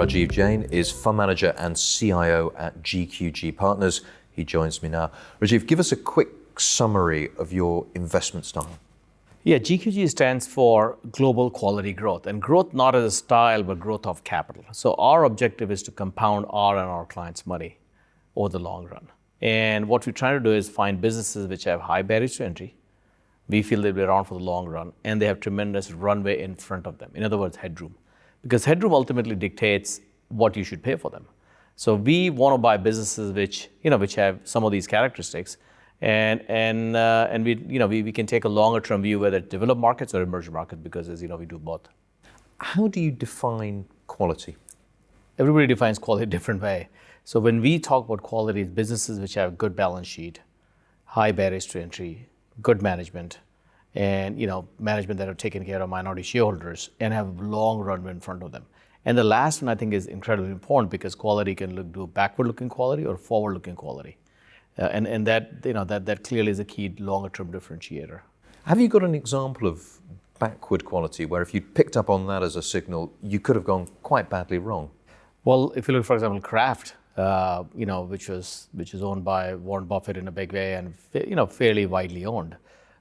Rajiv Jain is fund manager and CIO at GQG Partners. He joins me now. Rajiv, give us a quick summary of your investment style. Yeah, GQG stands for Global Quality Growth, and growth not as a style, but growth of capital. So our objective is to compound our and our clients' money over the long run. And what we're trying to do is find businesses which have high barriers to entry. We feel they'll be around for the long run, and they have tremendous runway in front of them. In other words, headroom. Because headroom ultimately dictates what you should pay for them. So we want to buy businesses which have some of these characteristics, and we can take a longer term view, whether it's developed markets or emerging markets, because as you know, we do both. How do you define quality? Everybody defines quality a different way. So when we talk about quality, it's businesses which have good balance sheet, high barriers to entry, good management, and management that have taken care of minority shareholders and have long runway in front of them. And the last one I think is incredibly important, because quality can do backward-looking quality or forward-looking quality, and that clearly is a key longer-term differentiator. Have you got an example of backward quality where if you picked up on that as a signal, you could have gone quite badly wrong? Well, if you look, for example, Kraft, which is owned by Warren Buffett in a big way and fairly widely owned.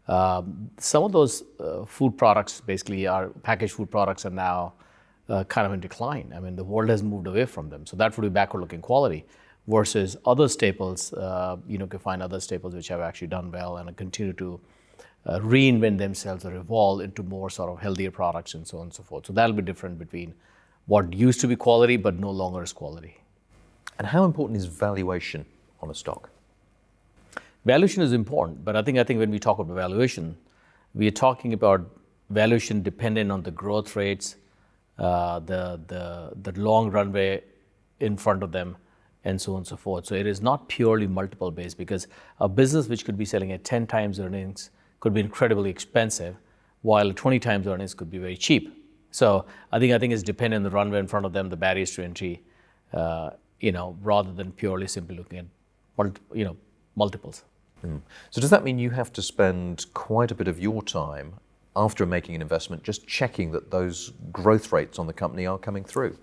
Some of those food products, basically are packaged food products, are now kind of in decline. I mean, the world has moved away from them. So that would be backward-looking quality, versus other staples. You can find other staples which have actually done well and continue to reinvent themselves or evolve into more sort of healthier products and so on and so forth. So that'll be different between what used to be quality but no longer is quality. And how important is valuation on a stock? Valuation is important, but I think when we talk about valuation, we are talking about valuation dependent on the growth rates, the long runway in front of them, and so on and so forth. So it is not purely multiple based, because a business which could be selling at 10 times earnings could be incredibly expensive, while 20 times earnings could be very cheap. So I think it's dependent on the runway in front of them, the barriers to entry, rather than purely simply looking at multiples. So does that mean you have to spend quite a bit of your time after making an investment just checking that those growth rates on the company are coming through?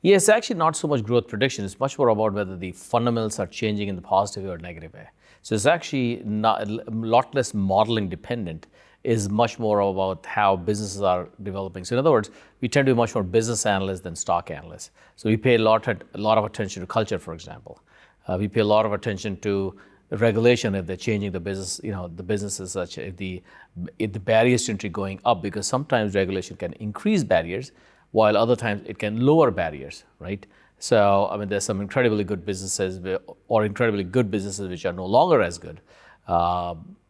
Yes, actually not so much growth prediction. It's much more about whether the fundamentals are changing in the positive or negative way. So it's actually not a lot less modeling dependent. Is much more about how businesses are developing. So in other words, we tend to be much more business analysts than stock analysts. So we pay a lot of attention to culture, for example. We pay a lot of attention to regulation if they're changing the business. The businesses such if the barriers to entry going up, because sometimes regulation can increase barriers, while other times it can lower barriers, right? So there's some incredibly good businesses or incredibly good businesses which are no longer as good.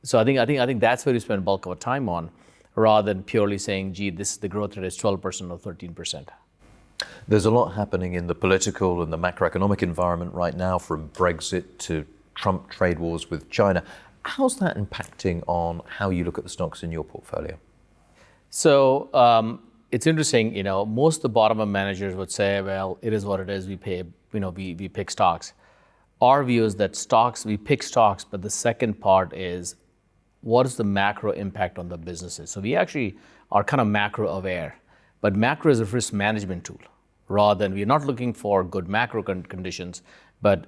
So I think that's where you spend bulk of our time on, rather than purely saying, gee, the growth rate is 12% or 13%. There's a lot happening in the political and the macroeconomic environment right now, from Brexit to Trump trade wars with China. How's that impacting on how you look at the stocks in your portfolio? So it's interesting, most of the bottom-up managers would say, well, it is what it is, we pick stocks. Our view is that we pick stocks, but the second part is, what is the macro impact on the businesses? So we actually are kind of macro aware, but macro is a risk management tool, rather than we're not looking for good macro conditions, but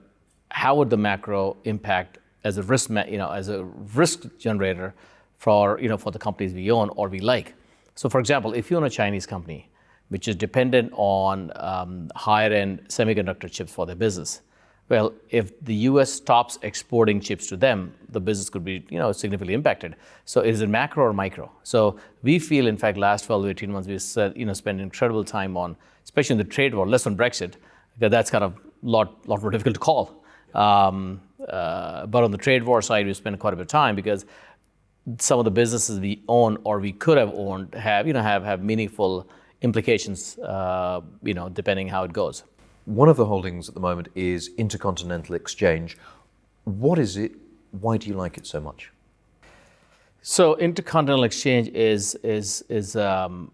how would the macro impact as a risk, as a risk generator for the companies we own or we like. So for example, if you own a Chinese company which is dependent on higher end semiconductor chips for their business, well, if the U.S. stops exporting chips to them, the business could be, significantly impacted. So is it macro or micro? So we feel, in fact, last 12 to 18 months, we've spent incredible time on, especially in the trade war, less on Brexit, because that's kind of a lot more difficult to call. But on the trade war side, we spent quite a bit of time, because some of the businesses we own or we could have owned have meaningful implications, depending how it goes. One of the holdings at the moment is Intercontinental Exchange. What is it? Why do you like it so much? So Intercontinental Exchange is as the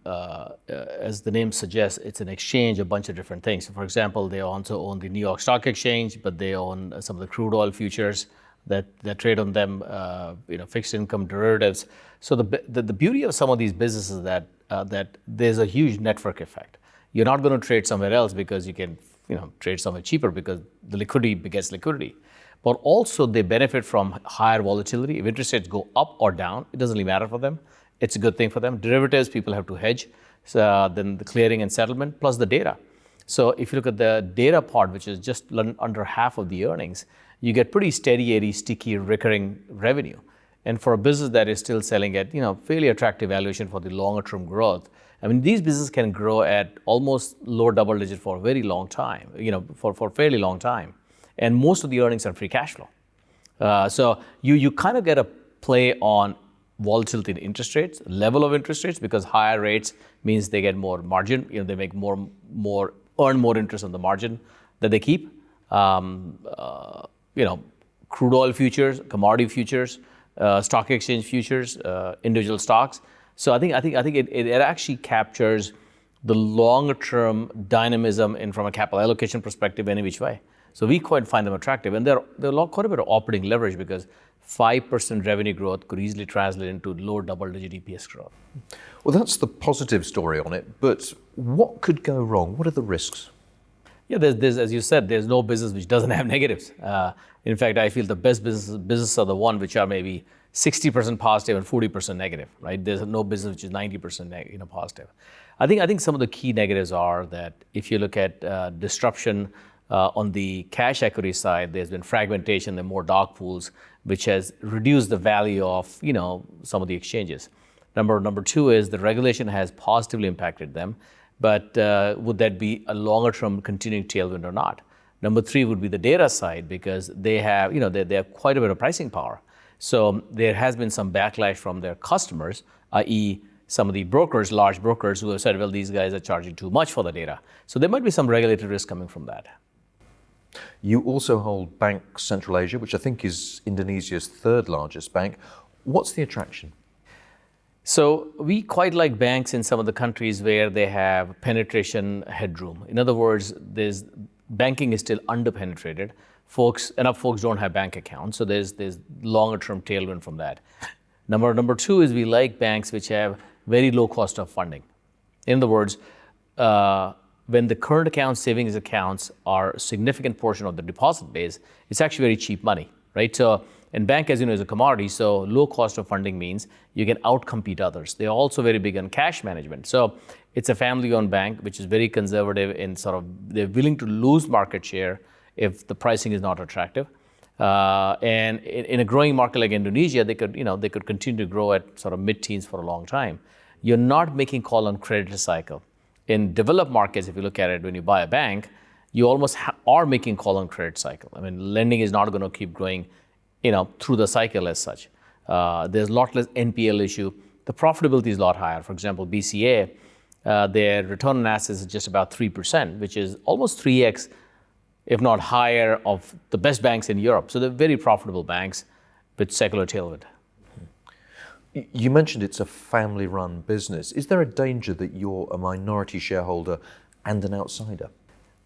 name suggests, it's an exchange, a bunch of different things. So for example, they also own the New York Stock Exchange, but they own some of the crude oil futures that trade on them, fixed income derivatives. So the beauty of some of these businesses that there's a huge network effect. You're not going to trade somewhere else because you can, trade somewhere cheaper because the liquidity begets liquidity. But also they benefit from higher volatility. If interest rates go up or down, it doesn't really matter for them. It's a good thing for them. Derivatives, people have to hedge. So then the clearing and settlement plus the data. So if you look at the data part, which is just under half of the earnings, you get pretty steady, sticky, recurring revenue. And for a business that is still selling at fairly attractive valuation for the longer term growth, I mean, these businesses can grow at almost low double digit for a very long time, for a fairly long time. And most of the earnings are free cash flow. So you kind of get a play on volatility in interest rates, level of interest rates, because higher rates means they get more margin. They make earn more interest on the margin that they keep. Crude oil futures, commodity futures, stock exchange futures, individual stocks. So I think it actually captures the longer term dynamism from a capital allocation perspective any which way. So we quite find them attractive, and they're quite a bit of operating leverage because 5% revenue growth could easily translate into low double-digit EPS growth. Well, that's the positive story on it, but what could go wrong? What are the risks? Yeah, there's as you said, there's no business which doesn't have negatives. In fact, I feel the best businesses are the one which are maybe 60% positive and 40% negative, right? There's no business which is 90% positive. I think some of the key negatives are that if you look at disruption on the cash equity side, there's been fragmentation, there are more dark pools, which has reduced the value of some of the exchanges. Number two is the regulation has positively impacted them, but would that be a longer term continuing tailwind or not? Number three would be the data side, because they have they have quite a bit of pricing power. So there has been some backlash from their customers, i.e. some of the brokers, large brokers, who have said, well, these guys are charging too much for the data. So there might be some regulatory risk coming from that. You also hold Bank Central Asia, which I think is Indonesia's third largest bank. What's the attraction? So we quite like banks in some of the countries where they have penetration headroom. In other words, banking is still underpenetrated. Enough folks don't have bank accounts, so there's longer term tailwind from that. Number two is we like banks which have very low cost of funding. In other words, when the current accounts, savings accounts are a significant portion of the deposit base, it's actually very cheap money, right? So, and bank, as you know, is a commodity, so low cost of funding means you can outcompete others. They're also very big on cash management. So it's a family-owned bank, which is very conservative in they're willing to lose market share if the pricing is not attractive. And in a growing market like Indonesia, they could continue to grow at sort of mid-teens for a long time. You're not making call on credit cycle. In developed markets, if you look at it, when you buy a bank, you almost are making call on credit cycle. I mean, lending is not going to keep growing, through the cycle as such. There's a lot less NPL issue. The profitability is a lot higher. For example, BCA, their return on assets is just about 3%, which is almost 3x, if not higher, of the best banks in Europe. So they're very profitable banks with secular tailwind. You mentioned it's a family-run business. Is there a danger that you're a minority shareholder and an outsider?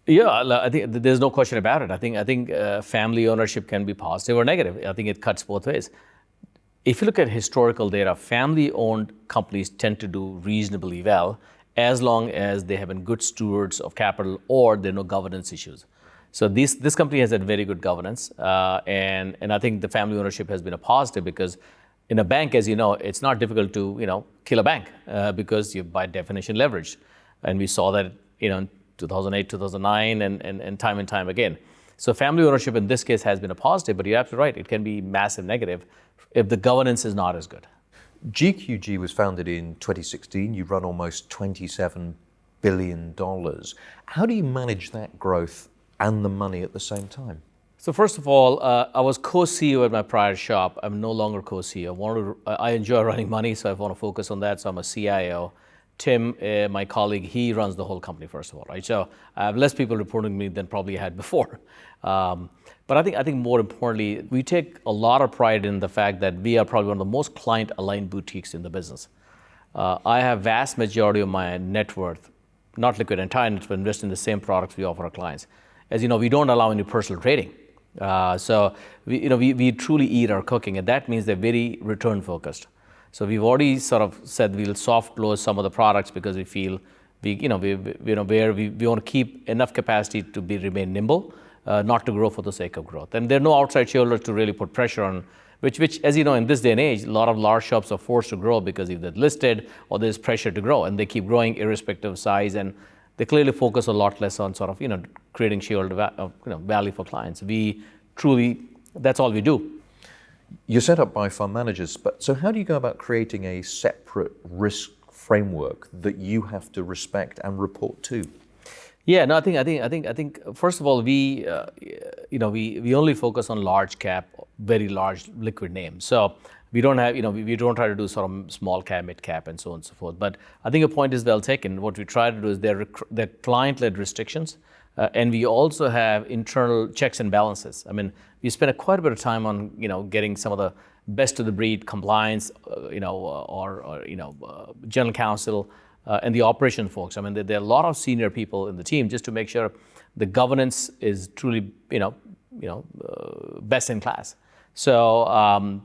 Yeah, I think there's no question about it. I think family ownership can be positive or negative. I think it cuts both ways. If you look at historical data, family-owned companies tend to do reasonably well as long as they have been good stewards of capital or there are no governance issues. So this company has had very good governance, and I think the family ownership has been a positive because in a bank, as you know, it's not difficult to kill a bank because you're by definition leveraged, and we saw that in 2008, 2009, and time again. So family ownership in this case has been a positive, but you're absolutely right, it can be massive negative if the governance is not as good. GQG was founded in 2016. You run almost $27 billion. How do you manage that growth and the money at the same time? So first of all, I was co-CEO at my prior shop. I'm no longer co-CEO. I enjoy running money, so I want to focus on that. So I'm a CIO. Tim, my colleague, he runs the whole company, first of all, right? So I have less people reporting to me than probably I had before. But I think more importantly, we take a lot of pride in the fact that we are probably one of the most client-aligned boutiques in the business. I have vast majority of my net worth, not liquid, entire net worth, invest in the same products we offer our clients. As you know, we don't allow any personal trading. So we truly eat our cooking, and that means they're very return focused. So we've already sort of said we'll soft close some of the products because we feel we want to keep enough capacity to remain nimble, not to grow for the sake of growth. And there are no outside shareholders to really put pressure on, which, as you know, in this day and age, a lot of large shops are forced to grow because if they're listed or there's pressure to grow, and they keep growing irrespective of size, and they clearly focus a lot less on sort of, creating shareholder value for clients. We truly, that's all we do. You're set up by fund managers, but so how do you go about creating a separate risk framework that you have to respect and report to? Yeah, no, I think. First of all, we only focus on large cap, very large liquid names. So we don't have, we don't try to do sort of small cap, mid cap, and so on and so forth. But I think your point is well taken. What we try to do is they're client-led restrictions, and we also have internal checks and balances. I mean, we spend quite a bit of time on, getting some of the best of the breed compliance, general counsel. And the operation folks. I mean, there are a lot of senior people in the team just to make sure the governance is truly, best in class. So,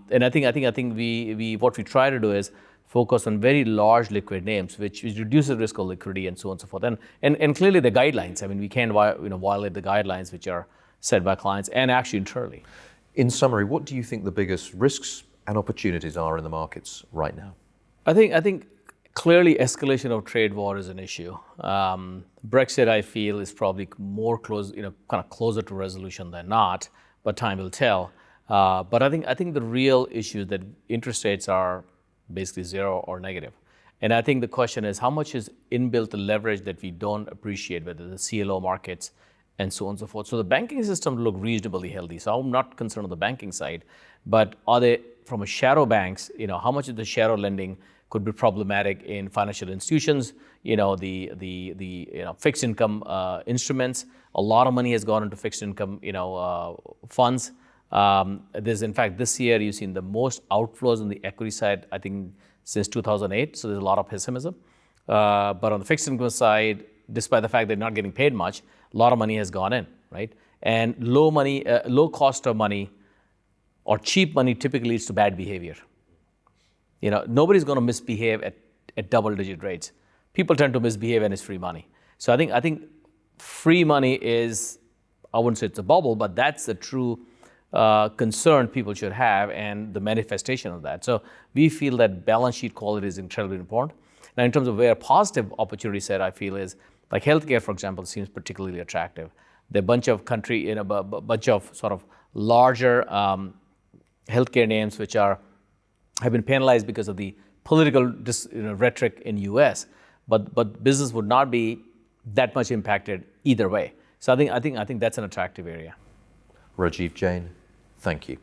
and I think we what we try to do is focus on very large liquid names, which reduces risk of liquidity and so on and so forth. And clearly the guidelines. I mean, we can't violate the guidelines which are set by clients and actually internally. In summary, what do you think the biggest risks and opportunities are in the markets right now? I think. Clearly, escalation of trade war is an issue. Brexit, I feel, is probably more kind of closer to resolution than not, but time will tell. But I think the real issue is that interest rates are basically zero or negative. And I think the question is how much is inbuilt the leverage that we don't appreciate, whether the CLO markets and so on and so forth. So the banking system look reasonably healthy. So I'm not concerned on the banking side, but are they from a shadow banks? How much of the shadow lending could be problematic in financial institutions, the fixed income instruments. A lot of money has gone into fixed income, funds. There's, in fact, this year you've seen the most outflows on the equity side, I think, since 2008. So there's a lot of pessimism. But on the fixed income side, despite the fact they're not getting paid much, a lot of money has gone in, right? And low cost of money or cheap money typically leads to bad behavior. Nobody's going to misbehave at double-digit rates. People tend to misbehave when it's free money. So I think free money is, I wouldn't say it's a bubble, but that's the true concern people should have and the manifestation of that. So we feel that balance sheet quality is incredibly important. Now, in terms of where positive opportunity set, I feel is like healthcare, for example, seems particularly attractive. There are a bunch of bunch of sort of larger healthcare names which have been penalized because of the political rhetoric in U.S., but business would not be that much impacted either way. So I think that's an attractive area. Rajiv Jain, thank you.